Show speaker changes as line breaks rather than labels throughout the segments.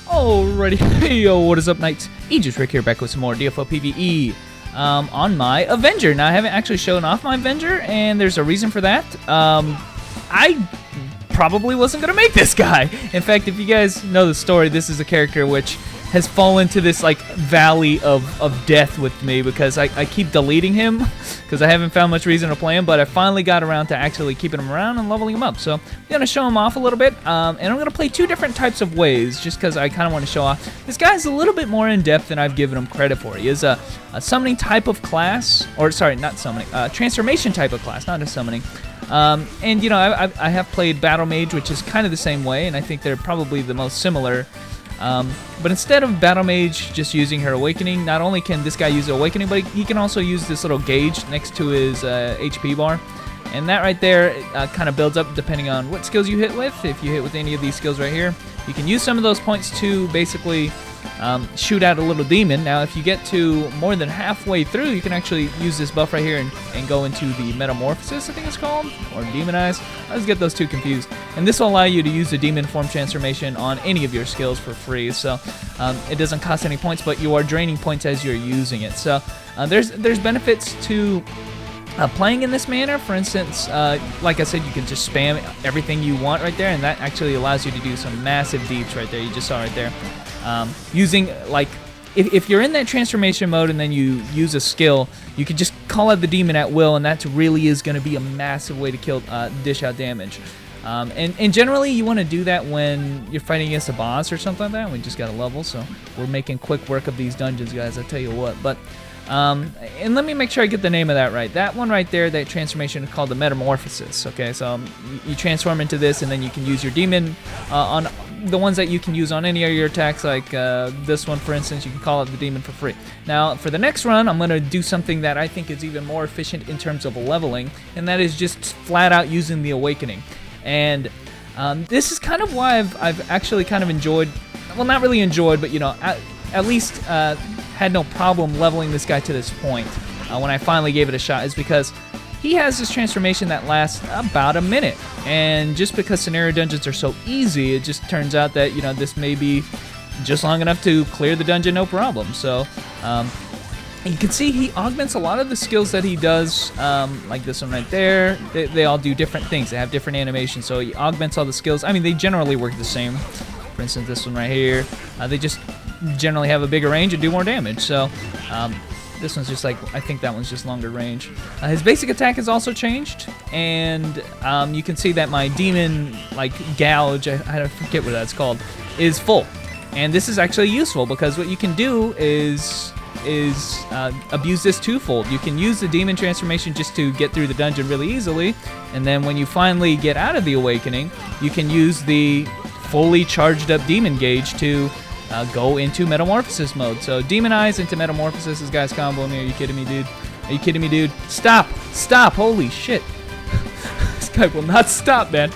Alrighty, hey yo, what is up, Knights? Aegis Rick here, back with some more DFO PvE on my Avenger. Now, I haven't actually shown off my Avenger, and there's a reason for that. I probably wasn't going to make this guy. In fact, if you guys know the story, this is a character which has fallen to this, like, valley of death with me because I keep deleting him because I haven't found much reason to play him, but I finally got around to actually keeping him around and leveling him up. So I'm going to show him off a little bit, and I'm going to play two different types of ways just because I kind of want to show off. This guy's a little bit more in-depth than I've given him credit for. He is a summoning type of class, or sorry, not summoning, transformation type of class, not a summoning. And, you know, I have played Battle Mage, which is kind of the same way, and I think they're probably the most similar. But instead of Battle Mage just using her Awakening, not only can this guy use Awakening, but he can also use this little gauge next to his HP bar. And that right there kind of builds up depending on what skills you hit with. If you hit with any of these skills right here, you can use some of those points to basically shoot out a little demon. Now, if you get to more than halfway through, you can actually use this buff right here and go into the Metamorphosis, I think it's called, or Demonize. I always get those two confused. And this will allow you to use the demon form transformation on any of your skills for free. So it doesn't cost any points, but you are draining points as you're using it. So there's benefits to playing in this manner. For instance, like I said, you can just spam everything you want right there, and that actually allows you to do some massive deeps right there. You just saw right there. Using, like, if you're in that transformation mode and then you use a skill, you can just call out the demon at will, and that really is going to be a massive way to kill, dish out damage. And generally, you want to do that when you're fighting against a boss or something like that. We just got a level, so we're making quick work of these dungeons, guys, I tell you what. But and let me make sure I get the name of that right. That one right there, that transformation is called the Metamorphosis. Okay, so you transform into this, and then you can use your demon on the ones that you can use on any of your attacks, like this one, for instance. You can call out the demon for free. Now, for the next run, I'm going to do something that I think is even more efficient in terms of leveling, and that is just flat out using the Awakening. And this is kind of why I've actually kind of enjoyed, well, not really enjoyed, but, you know, at least had no problem leveling this guy to this point when I finally gave it a shot, is because he has this transformation that lasts about a minute. And just because scenario dungeons are so easy, it just turns out that, you know, this may be just long enough to clear the dungeon no problem. So you can see he augments a lot of the skills that he does, like this one right there. They all do different things. They have different animations, so he augments all the skills. I mean, they generally work the same. For instance, this one right here, they just generally have a bigger range and do more damage. So this one's just like, I think that one's just longer range. His basic attack has also changed, and you can see that my demon, like, gouge, I forget what that's called, is full. And this is actually useful because what you can do is abuse this twofold. You can use the demon transformation just to get through the dungeon really easily, and then when you finally get out of the Awakening, you can use the fully charged up demon gauge to go into Metamorphosis mode. So Demonize into Metamorphosis. This guy's comboing me. Are you kidding me, dude? Are you kidding me, dude? Stop! Stop! Holy shit! This guy will not stop, man.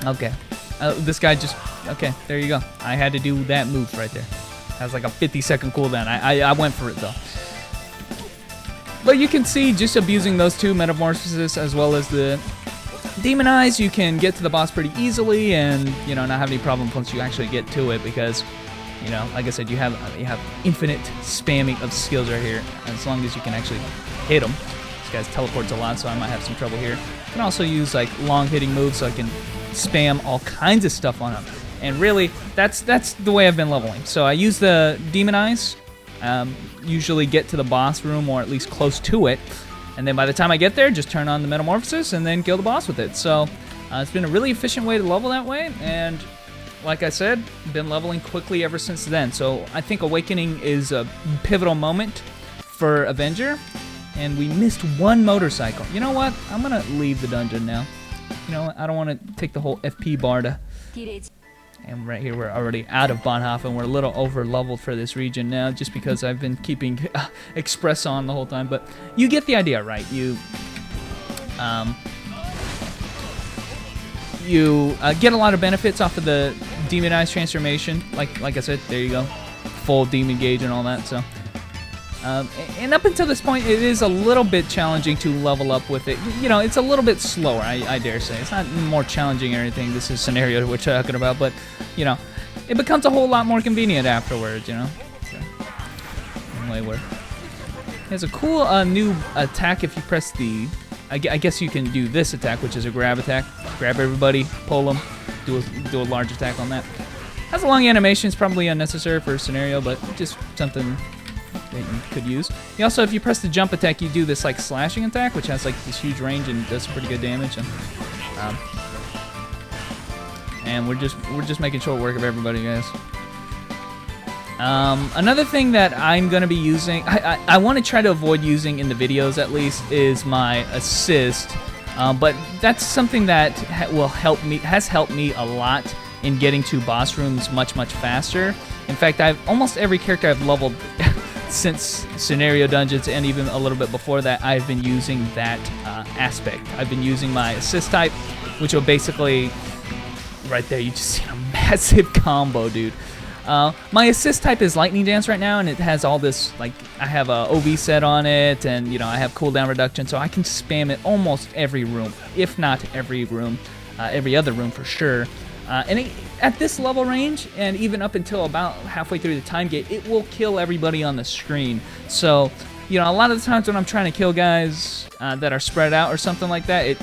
Okay. This guy just... Okay, there you go. I had to do that move right there. That was like a 50-second cooldown. I went for it, though. But you can see, just abusing those two, Metamorphosis as well as the Demonize, you can get to the boss pretty easily and, you know, not have any problem once you actually get to it because, you know, like I said, you have infinite spamming of skills right here as long as you can actually hit them. This guy's teleports a lot, so I might have some trouble here. I can also use, like, long hitting moves so I can spam all kinds of stuff on him. And really, that's the way I've been leveling. So I use the Demonize, usually get to the boss room or at least close to it. And then by the time I get there, just turn on the Metamorphosis and then kill the boss with it. So it's been a really efficient way to level that way. And like I said, been leveling quickly ever since then. So I think Awakening is a pivotal moment for Avenger. And we missed one motorcycle. You know what? I'm going to leave the dungeon now. You know what? I don't want to take the whole FP bar to... And right here, we're already out of Bonhoeffer, and we're a little over-leveled for this region now, just because I've been keeping Express on the whole time. But you get the idea, right? You get a lot of benefits off of the Demonized transformation. Like I said, there you go. Full demon gauge and all that, so... and up until this point, it is a little bit challenging to level up with it. You know, it's a little bit slower, I dare say. It's not more challenging or anything. This is scenario we're talking about, but, you know, it becomes a whole lot more convenient afterwards, you know. So, anyway, where there's a cool new attack if you press the. I guess you can do this attack, which is a grab attack. Grab everybody, pull them, do a large attack on that. Has a long animation. It's probably unnecessary for a scenario, but just something that you could use. You also, if you press the jump attack, you do this like slashing attack, which has like this huge range and does pretty good damage. And we're just making short work of everybody, guys. Another thing that I'm gonna be using, I want to try to avoid using in the videos at least, is my assist. But that's something that has helped me a lot in getting to boss rooms much faster. In fact, almost every character I've leveled since scenario dungeons and even a little bit before that, I've been using that aspect. I've been using my assist type, which will basically, right there, you just see a massive combo, dude. My assist type is Lightning Dance right now, and it has all this, like, I have a OV set on it, and, you know, I have cooldown reduction, so I can spam it almost every room, if not every room, every other room for sure. And at this level range, and even up until about halfway through the time gate, it will kill everybody on the screen. So, you know, a lot of the times when I'm trying to kill guys that are spread out or something like that,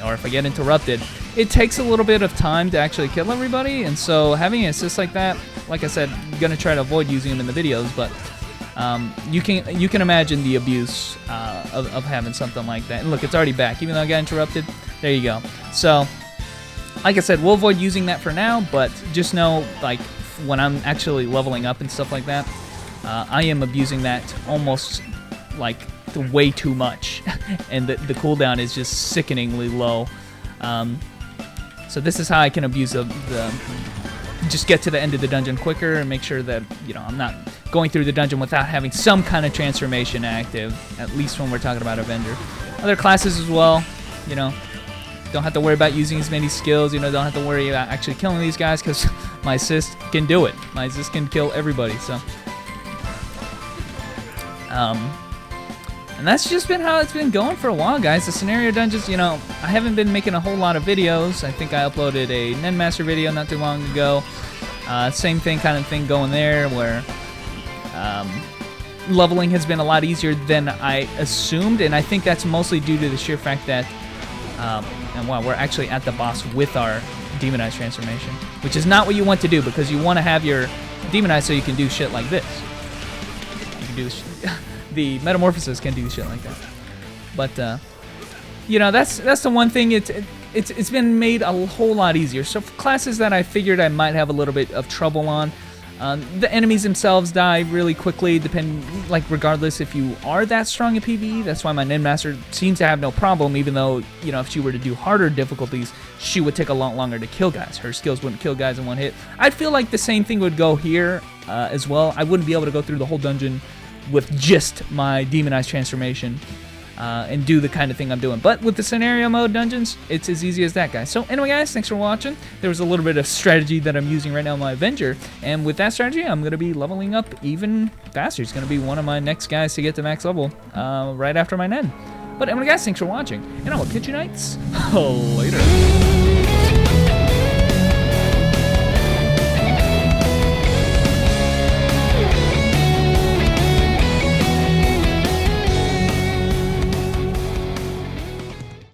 or if I get interrupted, it takes a little bit of time to actually kill everybody. And so having an assist like that, like I said, I'm gonna try to avoid using them in the videos, but you can imagine the abuse of having something like that. And look, it's already back, even though I got interrupted. There you go. So, like I said, we'll avoid using that for now, but just know, like, when I'm actually leveling up and stuff like that, I am abusing that almost, like, way too much. And the cooldown is just sickeningly low. So this is how I can abuse just get to the end of the dungeon quicker and make sure that, you know, I'm not going through the dungeon without having some kind of transformation active, at least when we're talking about Avenger. Other classes as well, you know. Don't have to worry about using as many skills, you know, don't have to worry about actually killing these guys because my assist can do it. My assist can kill everybody, so. And that's just been how it's been going for a while, guys. The scenario dungeons, you know, I haven't been making a whole lot of videos. I think I uploaded a Nendmaster video not too long ago. Same thing, kind of thing going there, where leveling has been a lot easier than I assumed, and I think that's mostly due to the sheer fact that and wow, we're actually at the boss with our demonized transformation, which is not what you want to do, because you want to have your demonized so you can do shit like this. You can do this. The metamorphosis can do shit like that. But you know, that's the one thing. It's been made a whole lot easier. So for classes that I figured I might have a little bit of trouble on, the enemies themselves die really quickly, regardless if you are that strong at PvE. That's why my Nendmaster seems to have no problem, even though, you know, if she were to do harder difficulties, she would take a lot longer to kill guys. Her skills wouldn't kill guys in one hit. I feel like the same thing would go here as well. I wouldn't be able to go through the whole dungeon with just my demonized transformation and do the kind of thing I'm doing. But with the scenario mode dungeons, it's as easy as that, guys. So anyway, guys, thanks for watching. There was a little bit of strategy that I'm using right now in my Avenger, and with that strategy, I'm going to be leveling up even faster. He's going to be one of my next guys to get to max level right after my Nen. But anyway, guys, thanks for watching, and I will catch you nights later.